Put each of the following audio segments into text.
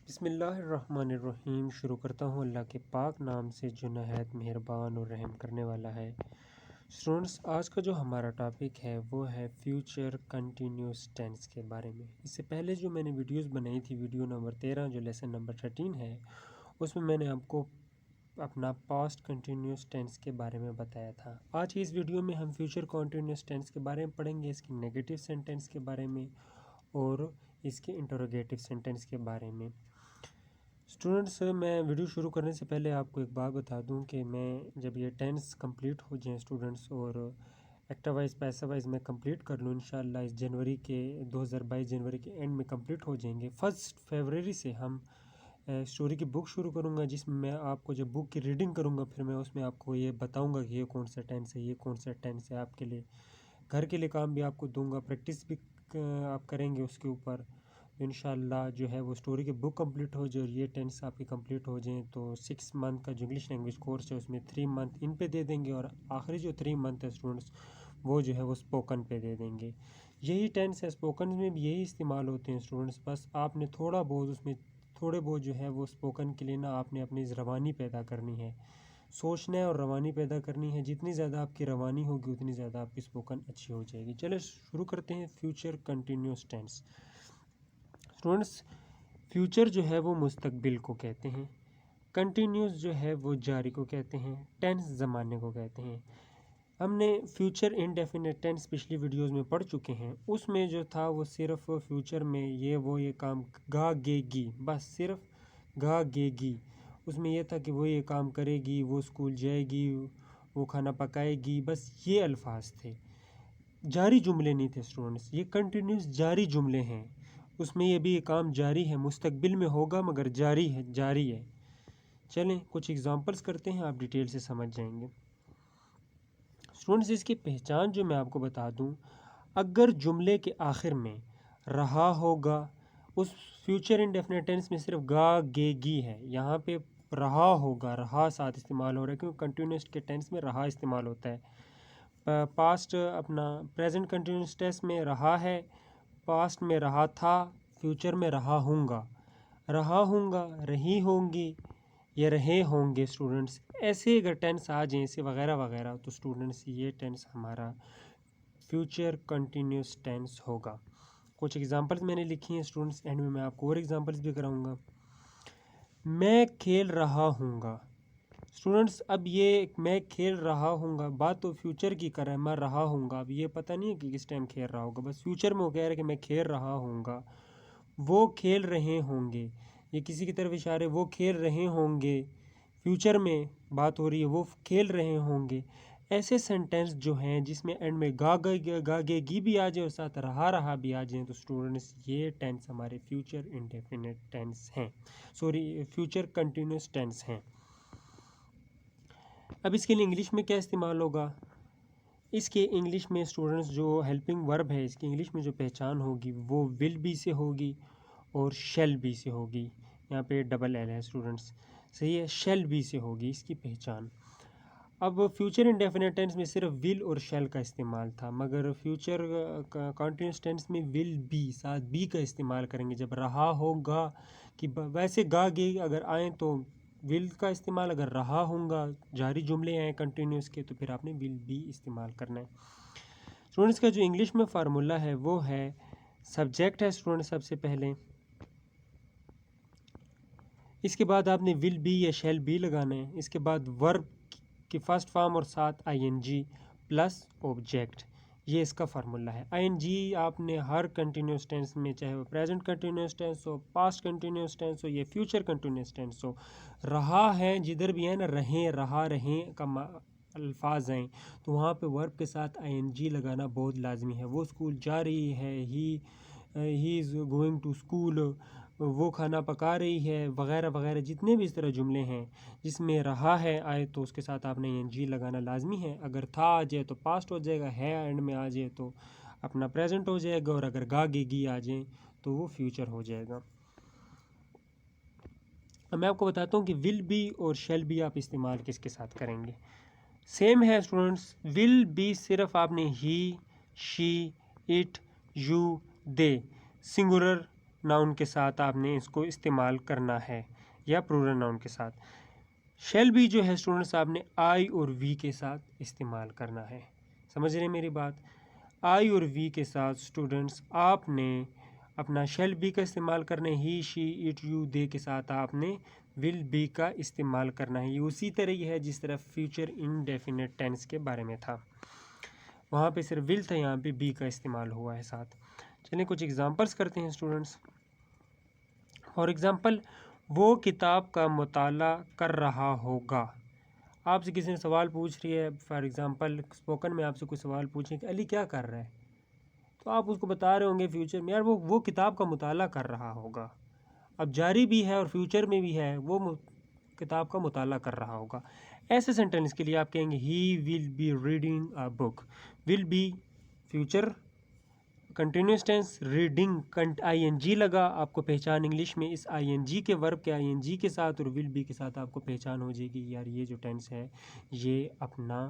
बिस्मिल्लाहिर्रहमानिर्रहीम। शुरू करता हूँ अल्लाह के पाक नाम से जो नहायत मेहरबान और रहम करने वाला है। स्टूडेंट्स, आज का जो हमारा टॉपिक है वो है फ्यूचर कंटिन्यूस टेंस के बारे में। इससे पहले जो मैंने वीडियोस बनाई थी, वीडियो नंबर 13 जो लेसन नंबर 13 है, उसमें मैंने आपको अपना पास्ट कंटिन्यूस टेंस के बारे में बताया था। आज की इस वीडियो में हम फ्यूचर कंटिन्यूस टेंस के बारे में पढ़ेंगे, इसकी नेगेटिव सेंटेंस के बारे में और इसके इंटरोगेटिव सेंटेंस के बारे में। स्टूडेंट्स, मैं वीडियो शुरू करने से पहले आपको एक बात बता दूं कि मैं जब ये टेंस कंप्लीट हो जाएं स्टूडेंट्स और एक्टिव वाइज पैसिव वाइज मैं कंप्लीट कर लूँ इंशाल्लाह, इस जनवरी के 2022 जनवरी के एंड में कंप्लीट हो जाएंगे। 1 फरवरी से हम स्टोरी की बुक शुरू करूंगा, जिसमें मैं आपको जब बुक की रीडिंग करूंगा फिर मैं उसमें आपको ये बताऊंगा कि ये कौन सा टेंस है, ये कौन सा टेंस है। आपके लिए घर के लिए काम भी आपको दूंगा, प्रैक्टिस भी आप करेंगे उसके ऊपर। इंशाल्लाह जो है वो स्टोरी की बुक कंप्लीट हो जाए और ये टेंस आपकी कंप्लीट हो जाए तो 6 मंथ का जो इंग्लिश लैंग्वेज कोर्स है उसमें 3 मंथ इन पे दे देंगे और आखिरी जो 3 मंथ है स्टूडेंट्स वो जो है वो स्पोकन पे दे देंगे। यही टेंस है, स्पोकन में भी यही इस्तेमाल होते हैं स्टूडेंट्स। बस आपने थोड़ा बहुत उसमें थोड़े बहुत जो है वो स्पोकन के लिए ना आपने अपनी रवानी पैदा करनी है, सोचना है और रवानी पैदा करनी है। जितनी ज़्यादा आपकी रवानी होगी उतनी ज़्यादा आपकी स्पोकन अच्छी हो जाएगी। चलो शुरू करते हैं future continuous tense. Students, future जो है वो मुस्तकबिल को कहते हैं, कंटिन्यूस जो है वो जारी को कहते हैं, टेंस ज़माने को कहते हैं। हमने फ्यूचर इंडेफिनिट टेंस पिछली वीडियोस में पढ़ चुके हैं। उसमें जो था वो सिर्फ फ्यूचर में ये काम गा गेगी, बस सिर्फ गा गेगी। उसमें यह था कि वो ये काम करेगी, वो स्कूल जाएगी, वो खाना पकाएगी, बस ये अल्फाज थे, जारी जुमले नहीं थे स्टूडेंट्स। ये कंटिन्यूस जारी जुमले हैं। उसमें ये भी ये काम जारी है, मुस्तकबिल में होगा मगर जारी है, जारी है। चलें कुछ एग्जांपल्स करते हैं, आप डिटेल से समझ जाएंगे। स्टूडेंट्स, इसकी पहचान जो मैं आपको बता दूं, अगर जुमले के आखिर में रहा होगा, उस फ्यूचर इंडेफिनिट टेंस में सिर्फ गा गेगी है, यहाँ पे रहा होगा, रहा साथ इस्तेमाल हो रहा है क्योंकि कंटिन्यूस के टेंस में रहा इस्तेमाल होता है। पास्ट अपना प्रेजेंट कंटिन्यूस टेंस में रहा है, पास्ट में रहा था, फ्यूचर में रहा हूँगा, रही होंगी या रहे होंगे। स्टूडेंट्स, ऐसे अगर टेंस आ जाएँ ऐसे वगैरह वगैरह तो स्टूडेंट्स ये टेंस हमारा फ्यूचर कंटिन्यूस टेंस होगा। कुछ एग्जांपल्स मैंने लिखी हैं स्टूडेंट्स, एंड में मैं आपको और एग्जांपल्स भी कराऊंगा। मैं खेल रहा हूँगा। स्टूडेंट्स, अब ये मैं खेल रहा हूँगा बात तो फ्यूचर की कर रहा है, मैं रहा हूँगा। अब ये पता नहीं है कि किस टाइम खेल रहा होगा, बस फ्यूचर में वो कह रहा है कि मैं खेल रहा हूँगा, वो खेल रहे होंगे, ये किसी की तरफ इशारे, वो खेल रहे होंगे, फ्यूचर में बात हो रही है, वो खेल रहे होंगे। ऐसे सेंटेंस जो हैं जिसमें एंड में गागेगी भी आ जाए और साथ रहा भी आ जाए तो स्टूडेंट्स ये टेंस हमारे फ्यूचर इंडेफिनिट टेंस हैं, सॉरी फ्यूचर कंटिन्यूस टेंस हैं। अब इसके लिए इंग्लिश में क्या इस्तेमाल होगा? इसके इंग्लिश में स्टूडेंट्स जो हेल्पिंग वर्ब है, इसकी इंग्लिश में जो पहचान होगी वो विल बी से होगी और शेल बी से होगी। यहाँ पे डबल एल है स्टूडेंट्स, सही है, शेल बी से होगी इसकी पहचान। अब फ्यूचर इंडेफिनिट टेंस में सिर्फ विल और शेल का इस्तेमाल था, मगर फ्यूचर कंटिन्यूस टेंस में विल बी साथ बी का इस्तेमाल करेंगे जब रहा होगा। कि वैसे गा गे अगर आए तो विल का इस्तेमाल, अगर रहा होगा जारी जुमले आए कंटिन्यूस के तो फिर आपने विल बी इस्तेमाल करना है। स्टूडेंट्स, का जो इंग्लिश में फार्मूला है वो है सब्जेक्ट है स्टूडेंट सबसे पहले, इसके बाद आपने विल बी या शेल बी लगाना है, इसके बाद वर्ब की फर्स्ट फॉर्म और साथ आईएनजी प्लस ऑब्जेक्ट, ये इसका फार्मूला है। आईएनजी आपने हर कंटिन्यूस टेंस में, चाहे वो प्रेजेंट कंटिन्यूस टेंस हो, पास्ट कंटिन्यूस टेंस हो या फ्यूचर कंटिन्यूस टेंस हो, रहा है जिधर भी है ना, रहें रहा रहें का अल्फाज हैं तो वहाँ पे वर्ब के साथ आईएनजी लगाना बहुत लाजमी है। वो स्कूल जा रही है, he is going to school, वो खाना पका रही है, वगैरह वगैरह। जितने भी इस तरह जुमले हैं जिसमें रहा है आए तो उसके साथ आपने एन लगाना लाजमी है। अगर था आ जाए तो पास्ट हो जाएगा, है एंड में आ जाए तो अपना प्रेजेंट हो जाएगा, और अगर गा गेगी आ जाए तो वो फ्यूचर हो जाएगा। अब मैं आपको बताता हूँ कि विल बी और शेल बी आप इस्तेमाल किसके साथ करेंगे। सेम है स्टूडेंट्स, विल बी सिर्फ आपने he, she, it, you, they, singular noun के साथ आपने इसको इस्तेमाल करना है या प्लूरल नाउन के साथ। शैल बी जो है स्टूडेंट्स आपने आई और वी के साथ इस्तेमाल करना है। समझ रहे हैं मेरी बात? आई और वी के साथ स्टूडेंट्स आपने अपना शैल बी का इस्तेमाल करना है। ही शी इट यू दे के साथ आपने विल बी का इस्तेमाल करना है। ये उसी तरह ही है जिस तरह फ्यूचर इंडेफिनिट टेंस के बारे में था, वहाँ पे सिर्फ विल था, यहाँ पे बी का इस्तेमाल हुआ है साथ। चलिए कुछ एग्जांपल्स करते हैं स्टूडेंट्स। फॉर एग्ज़ाम्पल, वो किताब का मुताला कर रहा होगा। आपसे किसी ने सवाल पूछ रही है, फॉर एग्ज़ाम्पल स्पोकन में आपसे कोई सवाल पूछे कि अली क्या कर रहा है, तो आप उसको बता रहे होंगे फ्यूचर में, यार वो किताब का मुताला कर रहा होगा। अब जारी भी है और फ्यूचर में भी है, वो किताब का मुताला कर रहा होगा। ऐसे सेंटेंस के लिए आप कहेंगे he will be reading a book. Will be future continuous tense, reading ING लगा, आपको पहचान इंग्लिश में इस आईएनजी के वर्ब के आईएनजी के साथ और विल बी के साथ आपको पहचान हो जाएगी, यार ये जो टेंस है ये अपना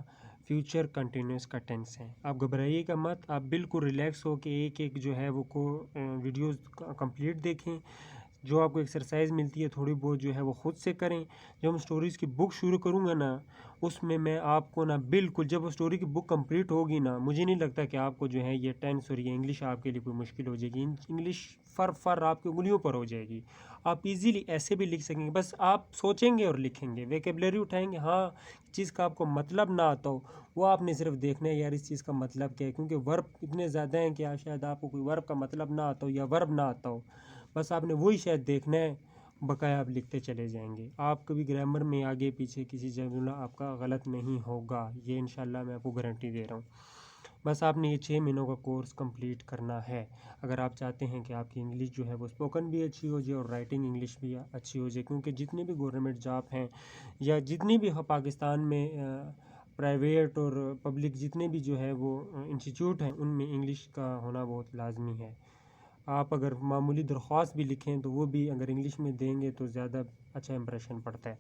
फ्यूचर कंटिन्यूस का टेंस है। आप घबराइएगा मत, आप बिल्कुल रिलैक्स हो के एक एक जो है वो वीडियोस कंप्लीट देखें। जो आपको एक्सरसाइज मिलती है थोड़ी बहुत जो है वो ख़ुद से करें। जब हम स्टोरीज़ की बुक शुरू करूँगा ना, उसमें मैं आपको ना बिल्कुल, जब वो स्टोरी की बुक कंप्लीट होगी ना, मुझे नहीं लगता कि आपको जो है ये टेंस और ये इंग्लिश आपके लिए कोई मुश्किल हो जाएगी। इंग्लिश फर आपकी उंगलियों पर हो जाएगी। आप इजीली ऐसे भी लिख सकेंगे, बस आप सोचेंगे और लिखेंगे, वेकेबलरी उठाएंगे। हाँ, चीज़ का आपको मतलब ना आता हो वो आपने सिर्फ देखना है, यार इस चीज़ का मतलब क्या है, क्योंकि वर्ब इतने ज़्यादा हैं कि शायद आपको कोई वर्ब का मतलब ना आता हो या वर्ब ना आता हो। बस आपने वही शायद देखना है, बकाया आप लिखते चले जाएंगे। आप कभी ग्रामर में आगे पीछे किसी जुमला आपका गलत नहीं होगा, ये इंशाल्लाह मैं आपको गारंटी दे रहा हूँ। बस आपने ये 6 महीनों का कोर्स कंप्लीट करना है अगर आप चाहते हैं कि आपकी इंग्लिश जो है वो स्पोकन भी अच्छी हो जाए और राइटिंग इंग्लिश भी अच्छी हो जाए। क्योंकि जितने भी गवर्नमेंट जॉब हैं या जितनी भी पाकिस्तान में प्राइवेट और पब्लिक जितने भी जो है वो इंस्टीट्यूट हैं, उनमें इंग्लिश का होना बहुत लाजमी है। आप अगर मामूली दरख्वास्त भी लिखें तो वो भी अगर इंग्लिश में देंगे तो ज़्यादा अच्छा इंप्रेशन पड़ता है।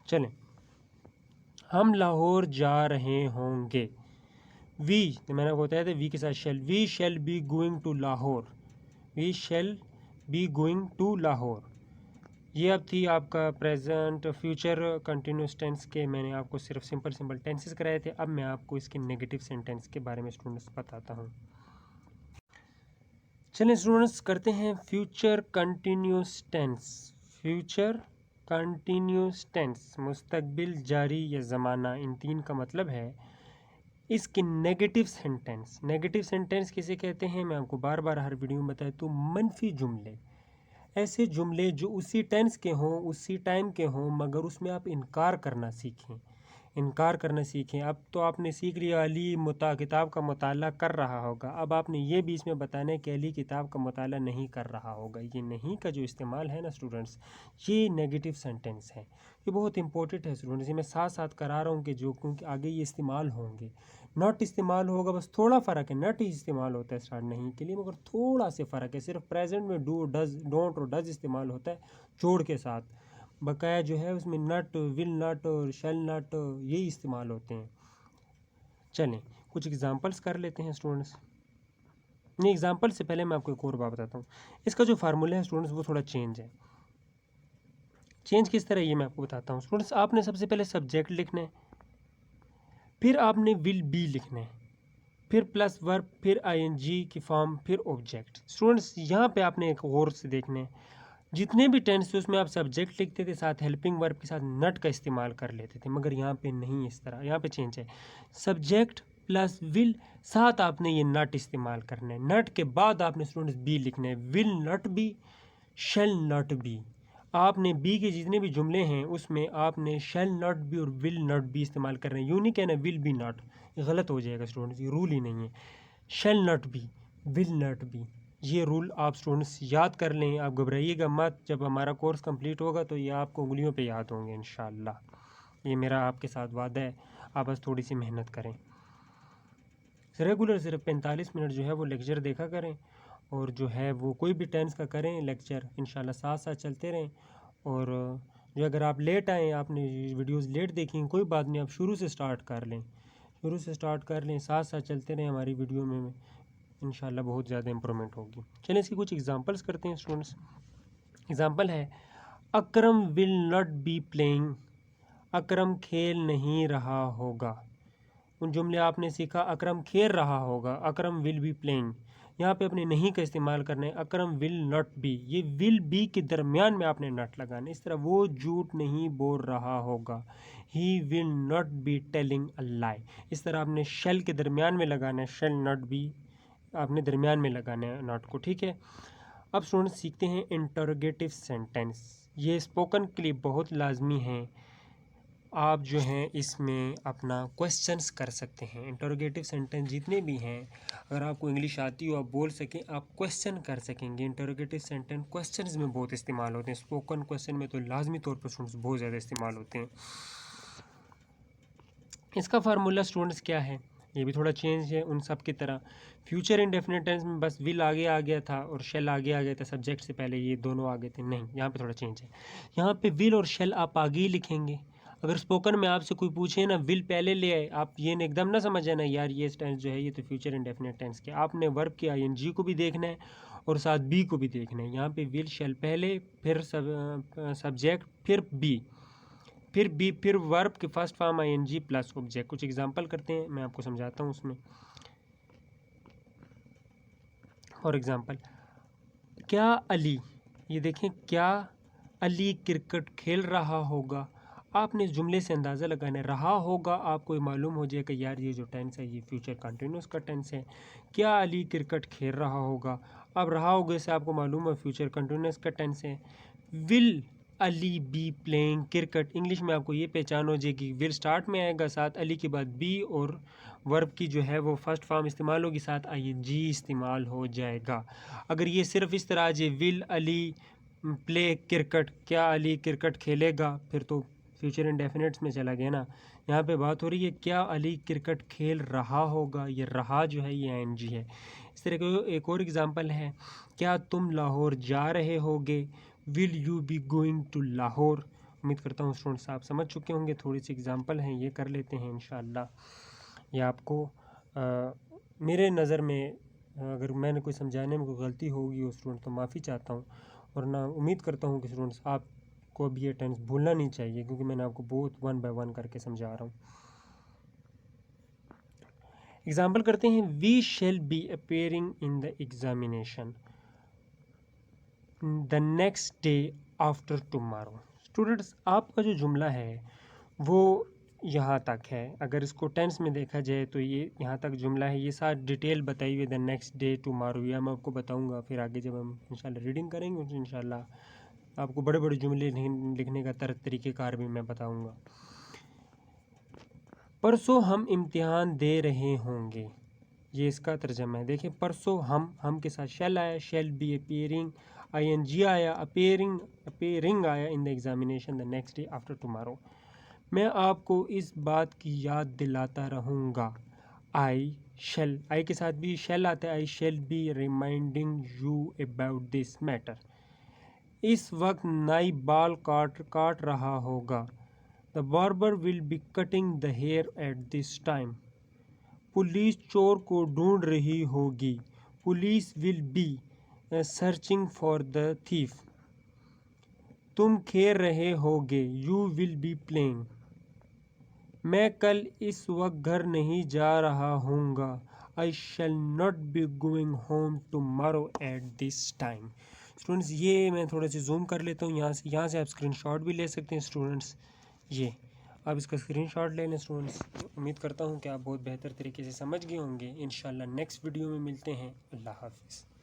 चलें, हम लाहौर जा रहे होंगे। वी, तो मैंने आपको बताया था वी के साथ shall. We shall be going to Lahore. We shall be going to Lahore. ये अब थी आपका प्रेजेंट फ्यूचर कंटिन्यूस टेंस के, मैंने आपको सिर्फ सिंपल टेंसेस कराए थे। अब मैं आपको इसके नेगेटिव सेंटेंस के बारे में स्टूडेंट्स बताता हूँ। चलिए स्टूडेंट्स करते हैं future continuous tense. Future continuous tense, मुस्तकबिल, जारी या ज़माना, इन तीन का मतलब है इसके नेगेटिव सेंटेंस। नेगेटिव सेंटेंस किसे कहते हैं मैं आपको बार बार हर वीडियो में बताया, तो मनफी जुमले, ऐसे जुमले जो उसी टेंस के हों, उसी टाइम के हों, मगर उसमें आप इनकार करना सीखें। इनकार करना सीखें। अब तो आपने सीख लिया अली किताब का मुताला कर रहा होगा, अब आपने ये भी इसमें बताना है कि अली किताब का मुताला नहीं कर रहा होगा। ये नहीं का जो इस्तेमाल है ना स्टूडेंट्स, ये नेगेटिव सेंटेंस है, ये बहुत इंपॉर्टेंट है स्टूडेंट्स। ये मैं साथ साथ करा रहा हूँ कि जो, क्योंकि आगे ये इस्तेमाल होंगे। नॉट इस्तेमाल होगा, बस थोड़ा फ़र्क है। नॉट ही इस्तेमाल होता है स्टार्ट नहीं के लिए, मगर थोड़ा से फ़र्क है। सिर्फ प्रेजेंट में डू, डज, डोंट और डज इस्तेमाल होता है जोड़ के साथ, बकाया जो है उसमें नट, विल नट और शेल नट यही इस्तेमाल होते हैं। चलें कुछ एग्जांपल्स कर लेते हैं स्टूडेंट्स। नहीं, एग्जांपल से पहले मैं आपको एक और बात बताता हूँ। इसका जो फार्मूला है स्टूडेंट्स वो थोड़ा चेंज है। चेंज किस तरह ये मैं आपको बताता हूँ स्टूडेंट्स। आपने सबसे पहले सब्जेक्ट लिखना है, फिर आपने विल बी लिखना है, फिर प्लस वर्ब, फिर आईएनजी की फॉर्म, फिर ऑब्जेक्ट। स्टूडेंट्स यहाँ पे आपने एक गौर से देखना है, जितने भी टेंस थे उसमें आप सब्जेक्ट लिखते थे, साथ हेल्पिंग वर्ब के साथ नट का इस्तेमाल कर लेते थे, मगर यहाँ पे नहीं इस तरह। यहाँ पे चेंज है, सब्जेक्ट प्लस विल, साथ आपने ये नट इस्तेमाल करना है। नट के बाद आपने स्टूडेंट्स बी लिखना है, will not be, shall not be. आपने बी के जितने भी जुमले हैं उसमें आपने शेल नॉट बी और विल नॉट बी इस्तेमाल कर रहे हैं। यूँ नहीं कहना विल बी नॉट, ये गलत हो जाएगा स्टूडेंट्स, ये रूल ही नहीं है। Shell not B, will not B, ये रूल आप स्टूडेंट्स याद कर लें। आप घबराइएगा मत, जब हमारा कोर्स कंप्लीट होगा तो ये आपको उंगलियों पे याद होंगे इंशाल्लाह। ये मेरा आपके साथ वादा है, आप बस थोड़ी सी मेहनत करें। रेगुलर सिर्फ 45 मिनट जो है वो लेक्चर देखा करें, और जो है वो कोई भी टेंस का करें लेक्चर, इंशाल्लाह साथ साथ चलते रहें। और जो अगर आप लेट आएँ, आपने वीडियोस लेट देखी, कोई बात नहीं, आप शुरू से स्टार्ट कर लें, शुरू से स्टार्ट कर लें, साथ साथ चलते रहें हमारी वीडियो में। इंशाल्लाह बहुत ज़्यादा इम्प्रूवमेंट होगी। चलिए इसकी कुछ एग्जांपल्स करते हैं स्टूडेंट्स। एग्जांपल है अकरम विल नॉट बी प्लेइंग, अकरम खेल नहीं रहा होगा। उन जुमले आपने सीखा अकरम खेल रहा होगा, अकरम विल बी प्लेइंग। यहाँ पे अपने नहीं का इस्तेमाल करना है, अकरम विल नॉट बी, ये विल बी के दरमियान में आपने नॉट लगाना। इस तरह वो झूठ नहीं बोल रहा होगा, he will not be telling a lie. इस तरह आपने शेल के दरमियान में लगाना है, शेल नॉट बी आपने दरमियान में लगाना है नॉट को, ठीक है। अब स्टूडेंट्स सीखते हैं इंटरोगेटिव सेंटेंस। ये स्पोकन के लिए बहुत लाजमी है। आप जो हैं इसमें अपना क्वेश्चंस कर सकते हैं। इंटरोगेटिव सेंटेंस जितने भी हैं, अगर आपको इंग्लिश आती हो आप बोल सकें, आप क्वेश्चन कर सकेंगे। इंटरोगेटिव सेंटेंस क्वेश्चंस में बहुत इस्तेमाल होते हैं, स्पोकन क्वेश्चन में तो लाजमी तौर पर स्टूडेंट्स बहुत ज़्यादा इस्तेमाल होते हैं। इसका फार्मूला स्टूडेंट्स क्या है, ये भी थोड़ा चेंज है उन सब की तरह। फ्यूचर इंडेफिनिट टेंस में बस विल आगे आ गया था और शेल आगे आ गया था, सब्जेक्ट से पहले ये दोनों आगे थे। नहीं, यहाँ पे थोड़ा चेंज है। यहाँ पे विल और शेल आप आगे ही लिखेंगे। अगर स्पोकन में आपसे कोई पूछे ना विल पहले ले आए, आप ये एकदम ना समझ जाना यार ये टेंस जो है ये तो फ्यूचर इंडेफिनिट टेंस के। आपने वर्ब के आईएनजी को भी देखना है और साथ बी को भी देखना है। यहाँ पे विल शेल पहले, फिर सब्जेक्ट, फिर बी, फिर बी, फिर वर्ब के first form ING plus object. कुछ एग्जांपल करते हैं, मैं आपको समझाता हूँ उसमें। फॉर एग्जांपल, क्या अली, ये देखें क्या अली क्रिकेट खेल रहा होगा। आपने इस जुमले से अंदाज़ा लगाना है, रहा होगा आपको ये मालूम हो जाएगा यार ये जो टेंस है ये फ्यूचर कंटिन्यूस का टेंस है। क्या अली क्रिकेट खेल रहा होगा, अब रहा होगा से आपको मालूम है फ्यूचर कंटिन्यूस का टेंस है। Will Ali be playing cricket, English में आपको ये पहचान हो जाएगी, विल स्टार्ट में आएगा, साथ अली के बाद बी और वर्ब की जो है वो फर्स्ट फॉर्म इस्तेमाल होगी, साथ आईएनजी इस्तेमाल हो जाएगा। अगर ये सिर्फ इस तरह आ जाए विल अली प्ले क्रिकेट, क्या अली क्रिकेट खेलेगा, फिर तो फ्यूचर इंडेफिनिट्स में चला गया ना। यहाँ पे बात हो रही है क्या अली क्रिकेट खेल रहा होगा, ये रहा जो है ये आईएनजी है। इस तरह का एक और एग्जांपल है, क्या तुम लाहौर जा रहे होगे, will you be going to Lahore. उम्मीद करता हूँ स्टूडेंट्स आप समझ चुके होंगे। थोड़ी सी एग्जांपल हैं ये कर लेते हैं इंशाल्लाह। ये आपको मेरे नज़र में अगर मैंने कोई समझाने में कोई गलती होगी हो स्टूडेंट तो माफ़ी चाहता हूँ, और ना उम्मीद करता हूँ कि स्टूडेंट्स आपको अब ये टेंस भूलना नहीं चाहिए, क्योंकि मैंने आपको बहुत 1 बाय 1 करके समझा रहा हूँ। एग्जाम्पल करते हैं, we shall be appearing in the examination the next day after tomorrow. Students आपका जो जुमला है वो यहाँ तक है। अगर इसको टेंस में देखा जाए तो ये यहाँ तक जुमला है, ये साथ डिटेल बताई हुई द नेक्स्ट डे टुमारो, या मैं आपको बताऊँगा फिर आगे जब हम इंशाल्लाह रीडिंग करेंगे तो इंशाल्लाह आपको बड़े बड़े जुमले लिखने का तरीक़ेकार भी मैं बताऊँगा। परसों हम इम्तिहान दे रहे होंगे, ये इसका तर्जमा है। देखिए परसों हम के साथ शेल आया, शेल बी अपेयरिंग, आईएनजी आया, अपेयरिंग आया इन the examination the next day after tomorrow. मैं आपको इस बात की याद दिलाता रहूँगा, आई शेल, आई के साथ भी शेल आता है, I shall be reminding you about this matter. इस वक्त नाई बाल काट रहा होगा, the barber will be cutting the hair at this time. Police चोर को ढूंढ रही होगी, police will be searching for the thief. तुम खेल रहे होगे, यू विल बी प्लेइंग। मैं कल इस वक्त घर नहीं जा रहा हूँगा, I shall not be going home tomorrow at this time. Students ये मैं थोड़ा सा जूम कर लेता हूँ, यहाँ से आप स्क्रीनशॉट भी ले सकते हैं स्टूडेंट्स। ये आप इसका स्क्रीनशॉट ले लें स्टूडेंट्स। उम्मीद करता हूँ कि आप बहुत बेहतर तरीके से समझ गए होंगे। इंशाल्लाह नेक्स्ट वीडियो में मिलते हैं। अल्लाह हाफिज़।